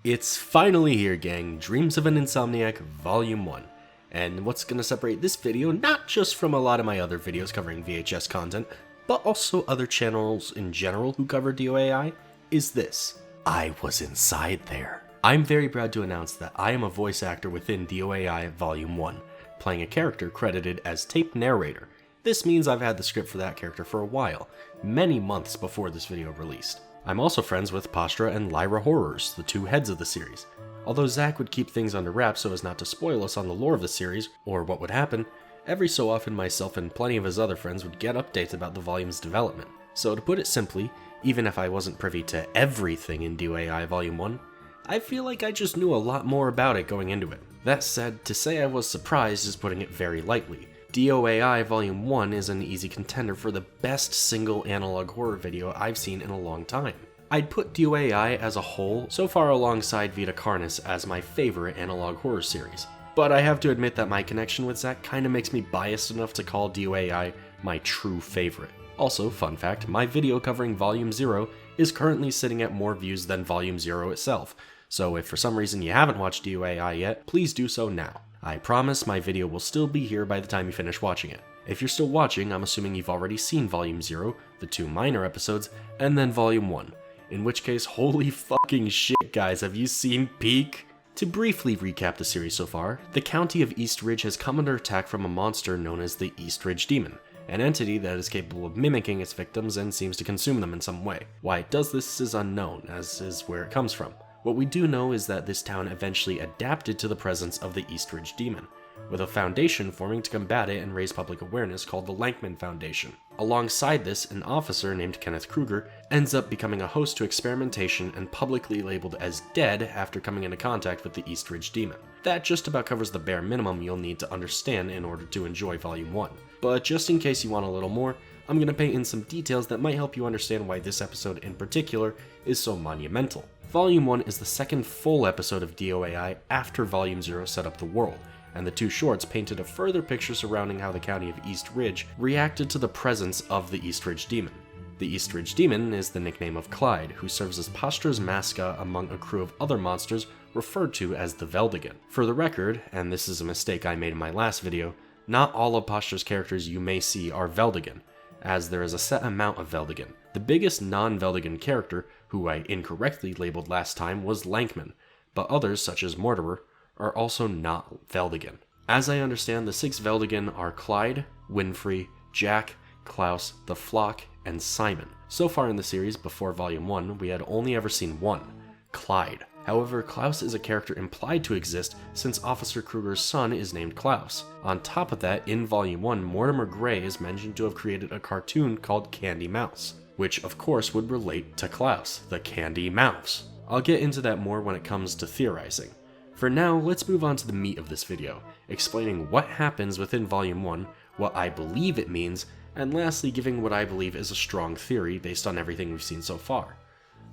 It's finally here, gang. Dreams of an Insomniac Volume 1. And what's going to separate this video not just from a lot of my other videos covering VHS content, but also other channels in general who cover DOAI, is this. I was inside there. I'm very proud to announce that I am a voice actor within DOAI Volume 1, playing a character credited as tape narrator. This means I've had the script for that character for a while, many months before this video released. I'm also friends with Pastra and Lyra Horrors, the two heads of the series. Although Zach would keep things under wraps so as not to spoil us on the lore of the series, or what would happen, every so often myself and plenty of his other friends would get updates about the volume's development. So to put it simply, even if I wasn't privy to everything in DOAI Volume 1, I feel like I just knew a lot more about it going into it. That said, to say I was surprised is putting it very lightly. DOAI Volume 1 is an easy contender for the best single analog horror video I've seen in a long time. I'd put DOAI as a whole so far alongside Vita Carnis as my favorite analog horror series. But I have to admit that my connection with Zach kinda makes me biased enough to call DOAI my true favorite. Also, fun fact, my video covering Volume 0 is currently sitting at more views than Volume 0 itself, so if for some reason you haven't watched DOAI yet, please do so now. I promise my video will still be here by the time you finish watching it. If you're still watching, I'm assuming you've already seen Volume 0, the two minor episodes, and then Volume 1. In which case, holy fucking shit guys, have you seen Peak? To briefly recap the series so far, the county of East Ridge has come under attack from a monster known as the East Ridge Demon, an entity that is capable of mimicking its victims and seems to consume them in some way. Why it does this is unknown, as is where it comes from. What we do know is that this town eventually adapted to the presence of the East Ridge Demon, with a foundation forming to combat it and raise public awareness called the Lankman Foundation. Alongside this, an officer named Kenneth Kruger ends up becoming a host to experimentation and publicly labeled as dead after coming into contact with the East Ridge Demon. That just about covers the bare minimum you'll need to understand in order to enjoy Volume 1. But just in case you want a little more, I'm going to paint in some details that might help you understand why this episode in particular is so monumental. Volume 1 is the second full episode of DOAI after Volume 0 set up the world, and the two shorts painted a further picture surrounding how the county of East Ridge reacted to the presence of the East Ridge Demon. The East Ridge Demon is the nickname of Clyde, who serves as Pastra's mascot among a crew of other monsters referred to as the Veldigan. For the record, and this is a mistake I made in my last video, not all of Pastra's characters you may see are Veldigan, as there is a set amount of Veldigan. The biggest non-Veldigan character, who I incorrectly labeled last time, was Lankman, but others such as Mortimer are also not Veldigan. As I understand, the 6 Veldigan are Clyde, Winfrey, Jack, Klaus, the Flock, and Simon. So far in the series, before Volume 1, we had only ever seen one, Clyde. However, Klaus is a character implied to exist since Officer Kruger's son is named Klaus. On top of that, in Volume 1, Mortimer Gray is mentioned to have created a cartoon called Candy Mouse, which of course would relate to Klaus, the Candy Mouse. I'll get into that more when it comes to theorizing. For now, let's move on to the meat of this video, explaining what happens within Volume 1, what I believe it means, and lastly giving what I believe is a strong theory based on everything we've seen so far.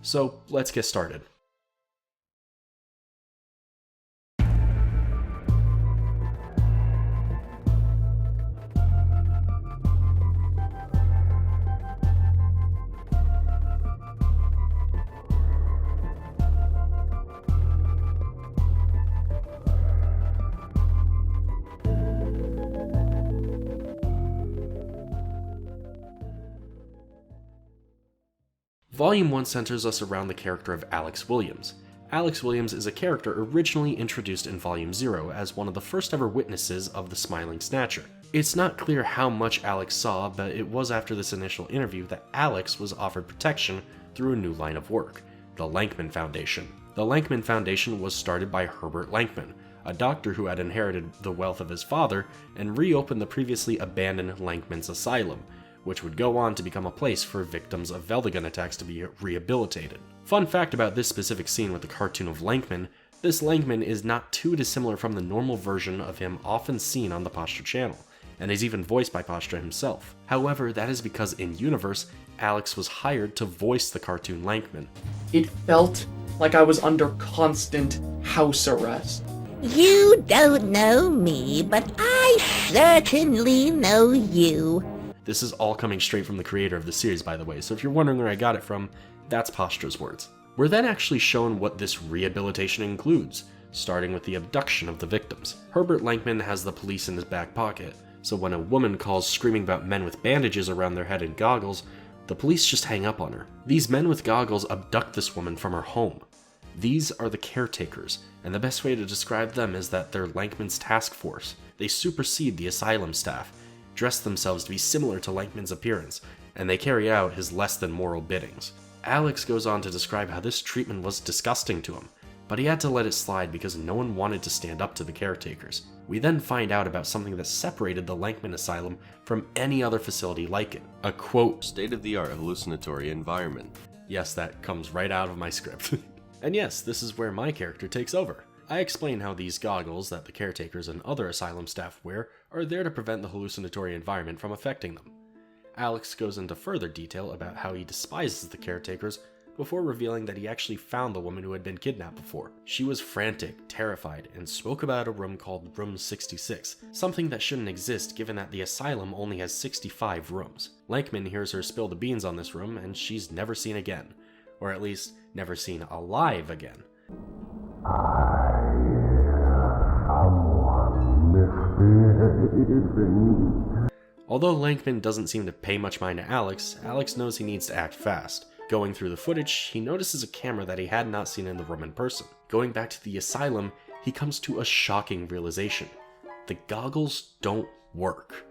So, let's get started. Volume 1 centers us around the character of Alex Williams. Alex Williams is a character originally introduced in Volume 0 as one of the first ever witnesses of the Smiling Snatcher. It's not clear how much Alex saw, but it was after this initial interview that Alex was offered protection through a new line of work, the Lankman Foundation. The Lankman Foundation was started by Herbert Lankman, a doctor who had inherited the wealth of his father and reopened the previously abandoned Lankman's Asylum, which would go on to become a place for victims of Veldigan attacks to be rehabilitated. Fun fact about this specific scene with the cartoon of Lankman, this Lankman is not too dissimilar from the normal version of him often seen on the Pastra channel, and is even voiced by Pastra himself. However, that is because in-universe, Alex was hired to voice the cartoon Lankman. It felt like I was under constant house arrest. You don't know me, but I certainly know you. This is all coming straight from the creator of the series, by the way, so if you're wondering where I got it from, that's Pastra's words. We're then actually shown what this rehabilitation includes, starting with the abduction of the victims. Herbert Lankman has the police in his back pocket, so when a woman calls screaming about men with bandages around their head and goggles, the police just hang up on her. These men with goggles abduct this woman from her home. These are the caretakers, and the best way to describe them is that they're Lankman's task force. They supersede the asylum staff, dress themselves to be similar to Lankman's appearance, and they carry out his less than moral biddings. Alex goes on to describe how this treatment was disgusting to him, but he had to let it slide because no one wanted to stand up to the caretakers. We then find out about something that separated the Lankman Asylum from any other facility like it. A quote, state-of-the-art hallucinatory environment. Yes, that comes right out of my script. And yes, this is where my character takes over. I explain how these goggles that the caretakers and other asylum staff wear are there to prevent the hallucinatory environment from affecting them. Alex goes into further detail about how he despises the caretakers before revealing that he actually found the woman who had been kidnapped before. She was frantic, terrified, and spoke about a room called Room 66, something that shouldn't exist given that the asylum only has 65 rooms. Lankman hears her spill the beans on this room, and she's never seen again, or at least never seen alive again. Although Lankman doesn't seem to pay much mind to Alex, Alex knows he needs to act fast. Going through the footage, he notices a camera that he had not seen in the room in person. Going back to the asylum, he comes to a shocking realization. The goggles don't work.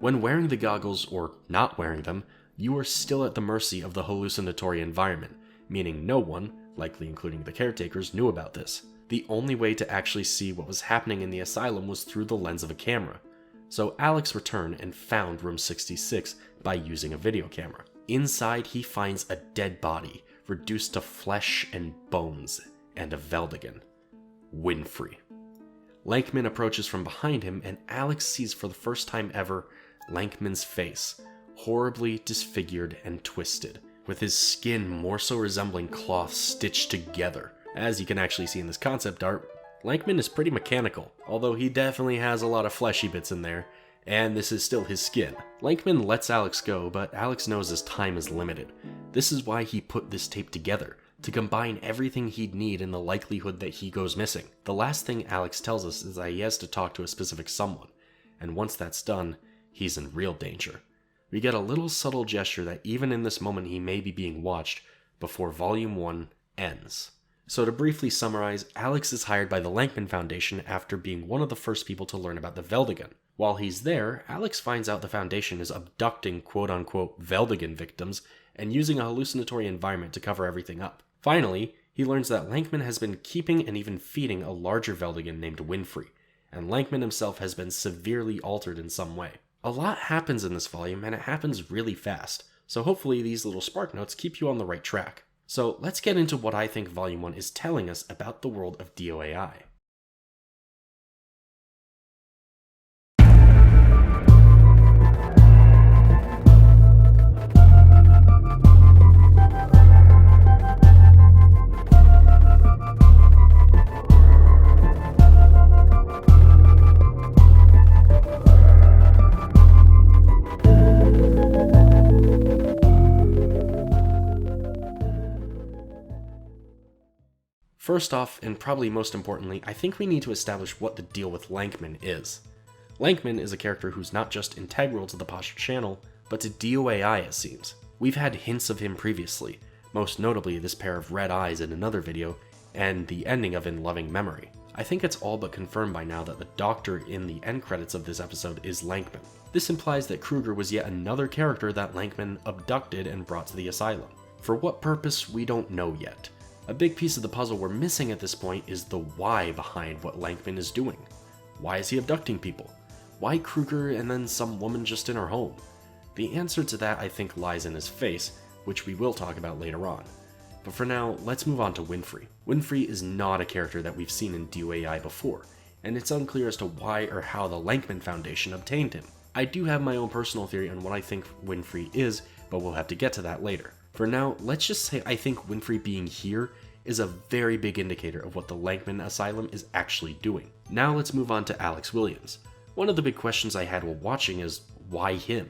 When wearing the goggles, or not wearing them, you are still at the mercy of the hallucinatory environment, meaning no one, likely including the caretakers, knew about this. The only way to actually see what was happening in the asylum was through the lens of a camera. So Alex returned and found Room 66 by using a video camera. Inside, he finds a dead body, reduced to flesh and bones, and a Veldigan. Winfrey. Lankman approaches from behind him, and Alex sees for the first time ever Lankman's face, horribly disfigured and twisted, with his skin more so resembling cloth stitched together. As you can actually see in this concept art, Lankman is pretty mechanical, although he definitely has a lot of fleshy bits in there, and this is still his skin. Lankman lets Alex go, but Alex knows his time is limited. This is why he put this tape together, to combine everything he'd need in the likelihood that he goes missing. The last thing Alex tells us is that he has to talk to a specific someone, and once that's done, he's in real danger. We get a little subtle gesture that even in this moment he may be being watched before Volume 1 ends. So to briefly summarize, Alex is hired by the Lankman Foundation after being one of the first people to learn about the Veldigan. While he's there, Alex finds out the Foundation is abducting quote-unquote Veldigan victims and using a hallucinatory environment to cover everything up. Finally, he learns that Lankman has been keeping and even feeding a larger Veldigan named Winfrey, and Lankman himself has been severely altered in some way. A lot happens in this volume, and it happens really fast, so hopefully these little spark notes keep you on the right track. So let's get into what I think Volume 1 is telling us about the world of DOAI. First off, and probably most importantly, I think we need to establish what the deal with Lankman is. Lankman is a character who's not just integral to the Pastra channel, but to DOAI it seems. We've had hints of him previously, most notably this pair of red eyes in another video, and the ending of In Loving Memory. I think it's all but confirmed by now that the doctor in the end credits of this episode is Lankman. This implies that Kruger was yet another character that Lankman abducted and brought to the asylum. For what purpose, we don't know yet. A big piece of the puzzle we're missing at this point is the why behind what Lankman is doing. Why is he abducting people? Why Kruger and then some woman just in her home? The answer to that I think lies in his face, which we will talk about later on. But for now, let's move on to Winfrey. Winfrey is not a character that we've seen in DOAI before, and it's unclear as to why or how the Lankman Foundation obtained him. I do have my own personal theory on what I think Winfrey is, but we'll have to get to that later. For now, let's just say I think Winfrey being here is a very big indicator of what the Lankman Asylum is actually doing. Now let's move on to Alex Williams. One of the big questions I had while watching is, why him?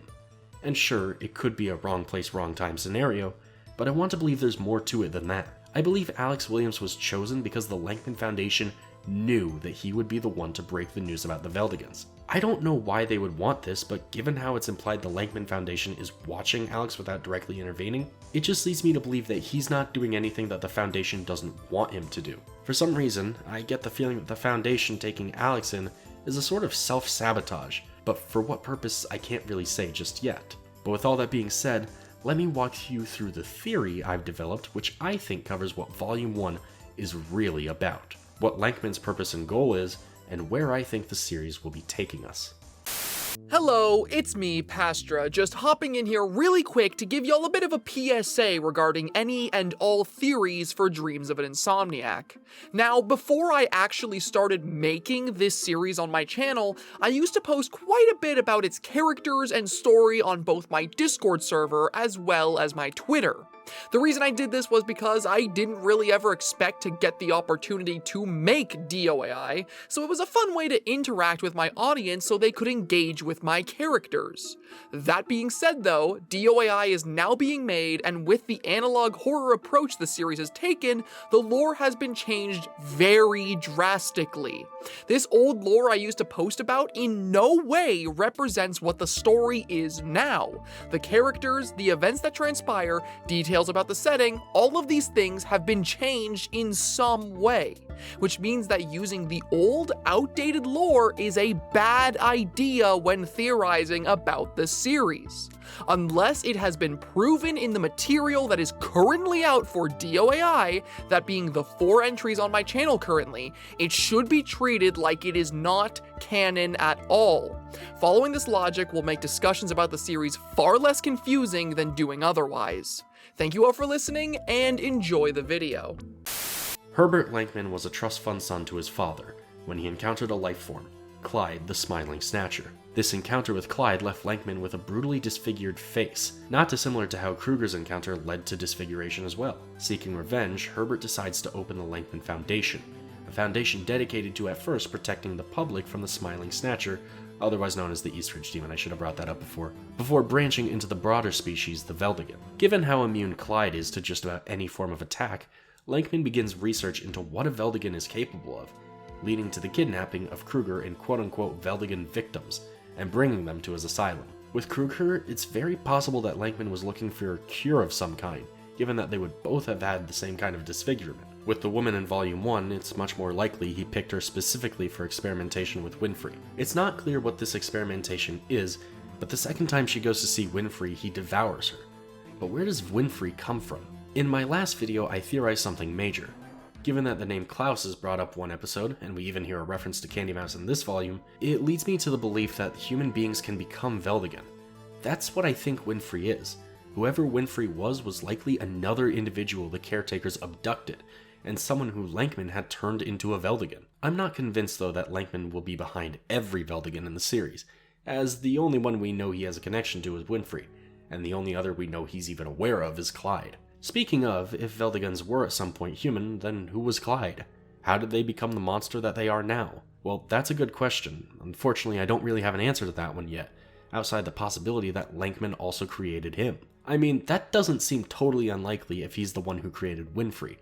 And sure, it could be a wrong place, wrong time scenario, but I want to believe there's more to it than that. I believe Alex Williams was chosen because the Lankman Foundation knew that he would be the one to break the news about the Veldegans. I don't know why they would want this, but given how it's implied the Lankman Foundation is watching Alex without directly intervening, it just leads me to believe that he's not doing anything that the Foundation doesn't want him to do. For some reason, I get the feeling that the Foundation taking Alex in is a sort of self-sabotage, but for what purpose I can't really say just yet. But with all that being said, let me walk you through the theory I've developed, which I think covers what Volume 1 is really about, what Lankman's purpose and goal is, and where I think the series will be taking us. Hello, it's me, Pastra, just hopping in here really quick to give y'all a bit of a PSA regarding any and all theories for Dreams of an Insomniac. Now, before I actually started making this series on my channel, I used to post quite a bit about its characters and story on both my Discord server as well as my Twitter. The reason I did this was because I didn't really ever expect to get the opportunity to make DOAI, so it was a fun way to interact with my audience so they could engage with my characters. That being said though, DOAI is now being made, and with the analog horror approach the series has taken, the lore has been changed very drastically. This old lore I used to post about in no way represents what the story is now. The characters, the events that transpire, details about the setting, all of these things have been changed in some way, which means that using the old, outdated lore is a bad idea when theorizing about the series. Unless it has been proven in the material that is currently out for DOAI, that being the 4 entries on my channel currently, it should be treated like it is not canon at all. Following this logic will make discussions about the series far less confusing than doing otherwise. Thank you all for listening, and enjoy the video. Herbert Lankman was a trust fund son to his father when he encountered a life form, Clyde the Smiling Snatcher. This encounter with Clyde left Lankman with a brutally disfigured face, not dissimilar to how Kruger's encounter led to disfiguration as well. Seeking revenge, Herbert decides to open the Lankman Foundation, a foundation dedicated to at first protecting the public from the Smiling Snatcher, otherwise known as the Eastridge Demon. I should have brought that up before branching into the broader species, the Veldegan. Given how immune Clyde is to just about any form of attack, Lankman begins research into what a Veldegan is capable of, leading to the kidnapping of Kruger and quote-unquote Veldegan victims, and bringing them to his asylum. With Kruger, it's very possible that Lankman was looking for a cure of some kind, given that they would both have had the same kind of disfigurement. With the woman in Volume 1, it's much more likely he picked her specifically for experimentation with Winfrey. It's not clear what this experimentation is, but the second time she goes to see Winfrey, he devours her. But where does Winfrey come from? In my last video, I theorized something major. Given that the name Klaus is brought up one episode, and we even hear a reference to Candy Mouse in this volume, it leads me to the belief that human beings can become Veldegan. That's what I think Winfrey is. Whoever Winfrey was likely another individual the caretakers abducted, and someone who Lankman had turned into a Veldegan. I'm not convinced though that Lankman will be behind every Veldegan in the series, as the only one we know he has a connection to is Winfrey, and the only other we know he's even aware of is Clyde. Speaking of, if Veldegans were at some point human, then who was Clyde? How did they become the monster that they are now? Well, that's a good question. Unfortunately, I don't really have an answer to that one yet, outside the possibility that Lankman also created him. I mean, that doesn't seem totally unlikely if he's the one who created Winfrey,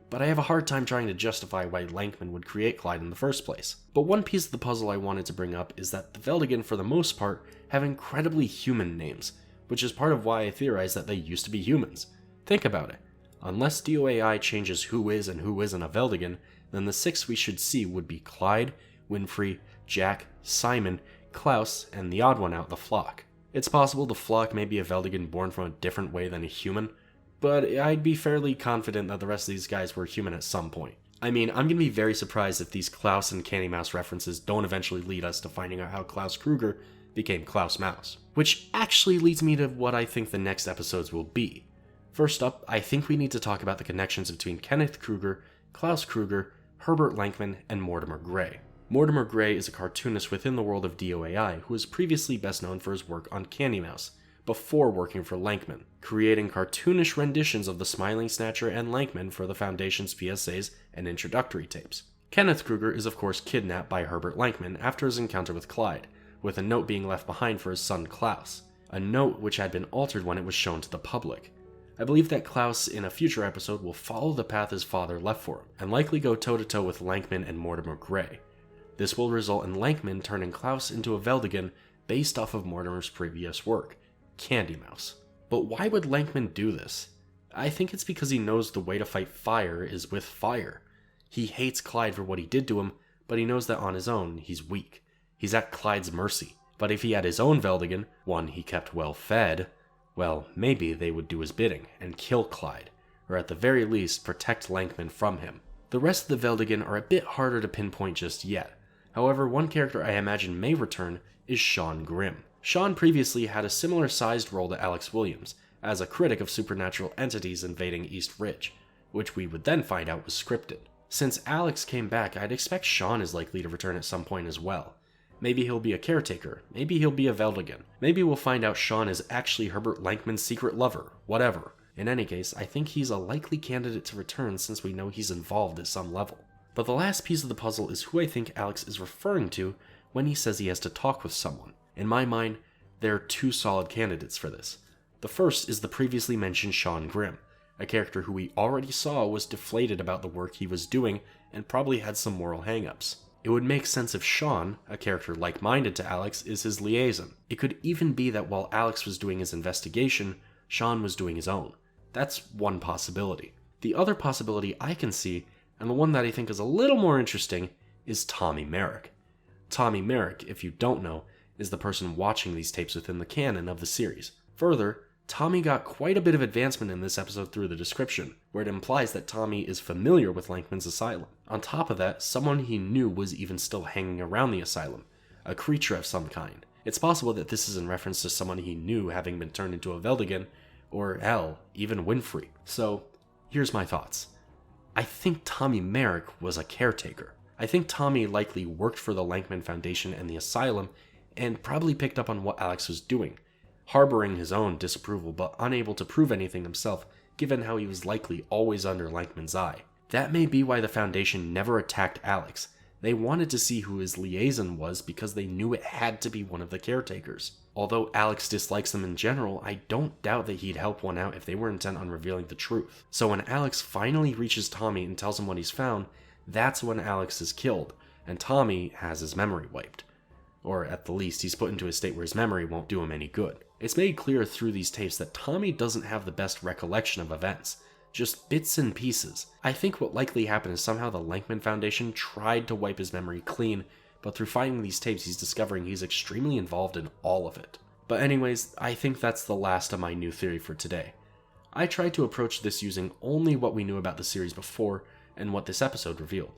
but I have a hard time trying to justify why Lankman would create Clyde in the first place. But one piece of the puzzle I wanted to bring up is that the Veldegan, for the most part, have incredibly human names, which is part of why I theorize that they used to be humans. Think about it. Unless DOAI changes who is and who isn't a Veldegan, then the 6 we should see would be Clyde, Winfrey, Jack, Simon, Klaus, and the odd one out, the Flock. It's possible the Flock may be a Veldegan born from a different way than a human, but I'd be fairly confident that the rest of these guys were human at some point. I mean, I'm gonna be very surprised if these Klaus and Candy Mouse references don't eventually lead us to finding out how Klaus Kruger became Klaus Mouse. Which actually leads me to what I think the next episodes will be. First up, I think we need to talk about the connections between Kenneth Kruger, Klaus Kruger, Herbert Lankman, and Mortimer Gray. Mortimer Gray is a cartoonist within the world of DOAI who was previously best known for his work on Candy Mouse, before working for Lankman, creating cartoonish renditions of the Smiling Snatcher and Lankman for the Foundation's PSAs and introductory tapes. Kenneth Kruger is of course kidnapped by Herbert Lankman after his encounter with Clyde, with a note being left behind for his son Klaus, a note which had been altered when it was shown to the public. I believe that Klaus in a future episode will follow the path his father left for him, and likely go toe-to-toe with Lankman and Mortimer Gray. This will result in Lankman turning Klaus into a Veldigan based off of Mortimer's previous work, Candy Mouse. But why would Lankman do this? I think it's because he knows the way to fight fire is with fire. He hates Clyde for what he did to him, but he knows that on his own, he's weak. He's at Clyde's mercy. But if he had his own Veldigan, one he kept well fed, well, maybe they would do his bidding and kill Clyde, or at the very least protect Lankman from him. The rest of the Veldigan are a bit harder to pinpoint just yet. However, one character I imagine may return is Sean Grimm. Sean previously had a similar sized role to Alex Williams, as a critic of supernatural entities invading East Ridge, which we would then find out was scripted. Since Alex came back, I'd expect Sean is likely to return at some point as well. Maybe he'll be a caretaker, maybe he'll be a Veldigan, maybe we'll find out Sean is actually Herbert Lankman's secret lover, whatever. In any case, I think he's a likely candidate to return since we know he's involved at some level. But the last piece of the puzzle is who I think Alex is referring to when he says he has to talk with someone. In my mind, there are two solid candidates for this. The first is the previously mentioned Sean Grimm, a character who we already saw was deflated about the work he was doing and probably had some moral hangups. It would make sense if Sean, a character like-minded to Alex, is his liaison. It could even be that while Alex was doing his investigation, Sean was doing his own. That's one possibility. The other possibility I can see, and the one that I think is a little more interesting, is Tommy Merrick. Tommy Merrick, if you don't know, is the person watching these tapes within the canon of the series. Further, Tommy got quite a bit of advancement in this episode through the description, where it implies that Tommy is familiar with Lankman's asylum. On top of that, someone he knew was even still hanging around the asylum, a creature of some kind. It's possible that this is in reference to someone he knew having been turned into a Veldigan, or hell, even Winfrey. So, here's my thoughts. I think Tommy Merrick was a caretaker. I think Tommy likely worked for the Lankman Foundation and the asylum, and probably picked up on what Alex was doing, harboring his own disapproval but unable to prove anything himself given how he was likely always under Lankman's eye. That may be why the Foundation never attacked Alex. They wanted to see who his liaison was because they knew it had to be one of the caretakers. Although Alex dislikes them in general, I don't doubt that he'd help one out if they were intent on revealing the truth. So when Alex finally reaches Tommy and tells him what he's found, that's when Alex is killed, and Tommy has his memory wiped. Or at the least, he's put into a state where his memory won't do him any good. It's made clear through these tapes that Tommy doesn't have the best recollection of events, just bits and pieces. I think what likely happened is somehow the Lankman Foundation tried to wipe his memory clean, but through finding these tapes he's discovering he's extremely involved in all of it. But anyways, I think that's the last of my new theory for today. I tried to approach this using only what we knew about the series before and what this episode revealed.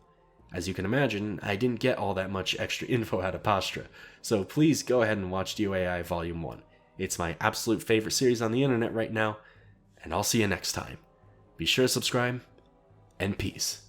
As you can imagine, I didn't get all that much extra info out of Pastra, so please go ahead and watch DOAI Volume 1. It's my absolute favorite series on the internet right now, and I'll see you next time. Be sure to subscribe, and peace.